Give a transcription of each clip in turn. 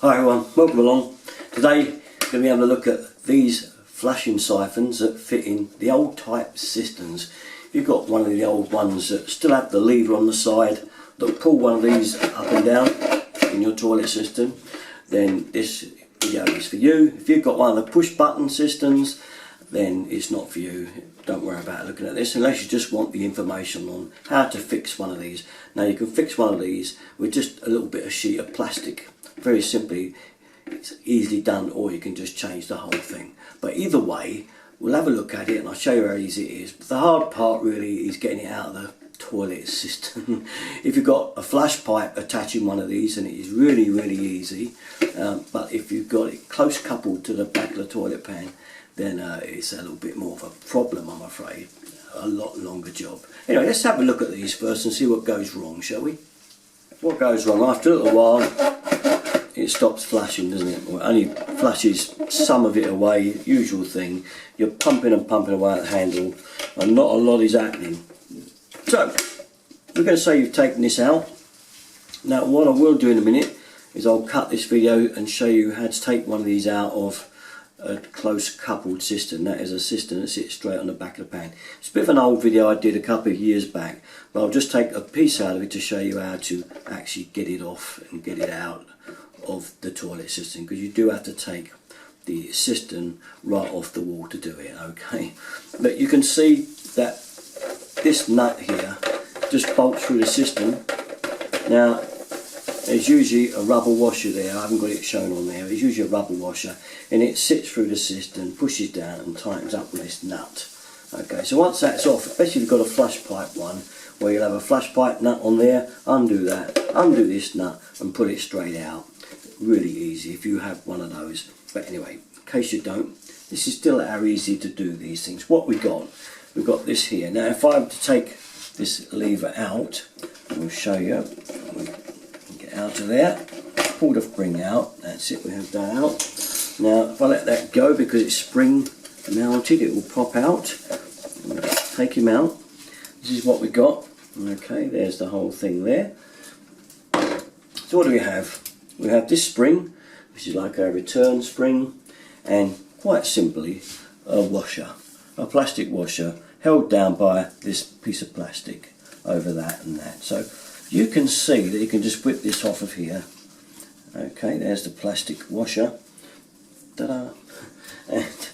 Hi everyone, welcome along. Today we're going to be having a look at these flushing siphons that fit in the old type cisterns. If you've got one of the old ones that still have the lever on the side that pull one of these up and down in your toilet cistern, then this video is for you. If you've got one of the push button cisterns, then it's not for you. Don't worry about looking at this unless you just want the information on how to fix one of these. Now you can fix one of these with just a little bit of sheet of plastic. Very simply, it's easily done, or you can just change the whole thing. But either way, we'll have a look at it and I'll show you how easy it is. But the hard part really is getting it out of the toilet cistern. If you've got a flush pipe attaching one of these, then it is really easy. But if you've got it close coupled to the back of the toilet pan, then it's a little bit more of a problem, I'm afraid. A lot longer job. Anyway, let's have a look at these first and see what goes wrong, shall we? What goes wrong? After a little while, it stops flashing, doesn't it? Well, it only flashes some of it away, usual thing. You're pumping and pumping away at the handle and not a lot is happening. So, we're going to say you've taken this out. Now what I will do in a minute is I'll cut this video and show you how to take one of these out of a close coupled cistern. That is a cistern that sits straight on the back of the pan. It's a bit of an old video I did a couple of years back, but I'll just take a piece out of it to show you how to actually get it off and get it out of the toilet cistern, because you do have to take the cistern right off the wall to do it, okay? But you can see that this nut here just bolts through the cistern. Now there's usually a rubber washer there. I haven't got it shown on there. It's usually a rubber washer and it sits through the cistern, pushes down and tightens up with this nut. Okay, so once that's off, especially if you've got a flush pipe one where you'll have a flush pipe nut on there, undo that, undo this nut and put it straight out. Really easy if you have one of those. But anyway, in case you don't, this is still how easy to do these things. What we've got this here. Now if I were to take this lever out, we'll show you. Get out of there, pull the spring out, that's it, we have that out. Now if I let that go, because it's spring mounted, it will pop out. Take him out. This is what we got. Okay, there's the whole thing there. So what do we have? We have this spring, which is like a return spring, and quite simply a washer, a plastic washer held down by this piece of plastic over that and that. So you can see that you can just whip this off of here. Okay, there's the plastic washer. Ta-da! And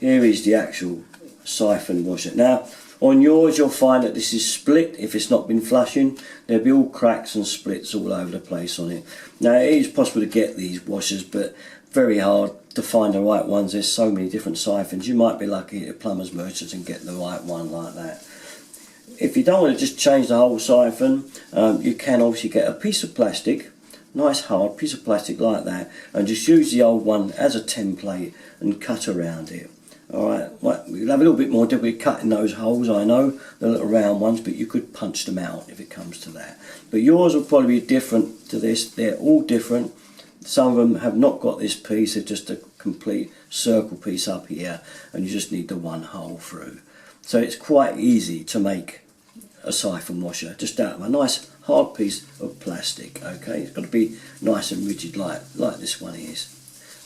here is the actual siphon washer. Now on yours you'll find that this is split. If it's not been flushing, there'll be all cracks and splits all over the place on it. Now it is possible to get these washers, but very hard to find the right ones. There's so many different siphons. You might be lucky at plumbers merchants and get the right one like that. If you don't want to just change the whole siphon, you can obviously get a piece of plastic, nice hard piece of plastic like that, and just use the old one as a template and cut around it. Alright, well, we'll have a little bit more difficulty cutting those holes, I know, the little round ones, but you could punch them out if it comes to that. But yours will probably be different to this. They're all different. Some of them have not got this piece, they're just a complete circle piece up here, and you just need the one hole through. So it's quite easy to make a siphon washer just out of a nice hard piece of plastic. Okay, it's got to be nice and rigid like this one is.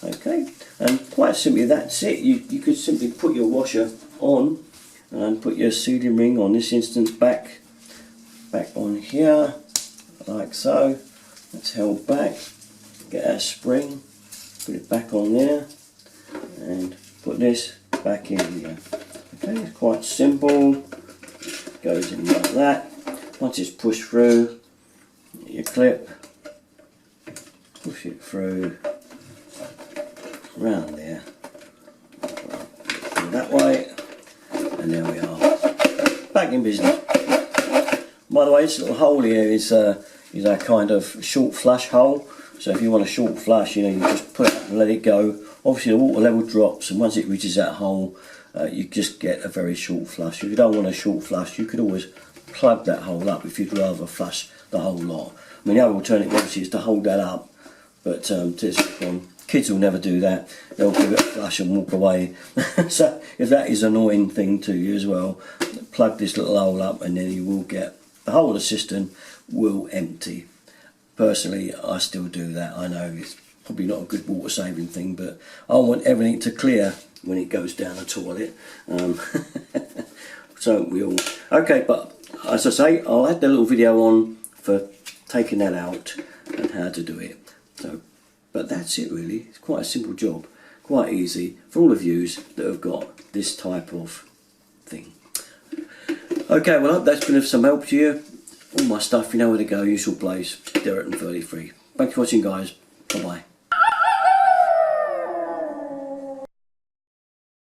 Okay, and quite simply that's it. You could simply put your washer on and put your sealing ring, on this instance, back on here like so. That's held back. Get our spring, put it back on there and put this back in here. Okay, it's quite simple. Goes in like that. Once it's pushed through, your clip, push it through around there, that way, and there we are, back in business. By the way, this little hole here is our kind of short flush hole. So if you want a short flush, you just put it up and let it go. Obviously the water level drops, and once it reaches that hole, you just get a very short flush. If you don't want a short flush, you could always plug that hole up if you'd rather flush the whole lot. I mean, the other alternative obviously is to hold that up, but kids will never do that. They'll give it a flush and walk away. So if that is an annoying thing to you as well, plug this little hole up and then you will get the whole of the cistern will empty. Personally, I still do that. I know it's probably not a good water saving thing, but I want everything to clear when it goes down the toilet. So we all okay, but as I say, I'll add the little video on for taking that out and how to do it. So, but that's it really. It's quite a simple job, quite easy for all of yous that have got this type of thing. Okay, well I hope that's been of some help to you. All my stuff, you know where to go, usual place, Derrickton 33. Thanks for watching, guys. Bye bye.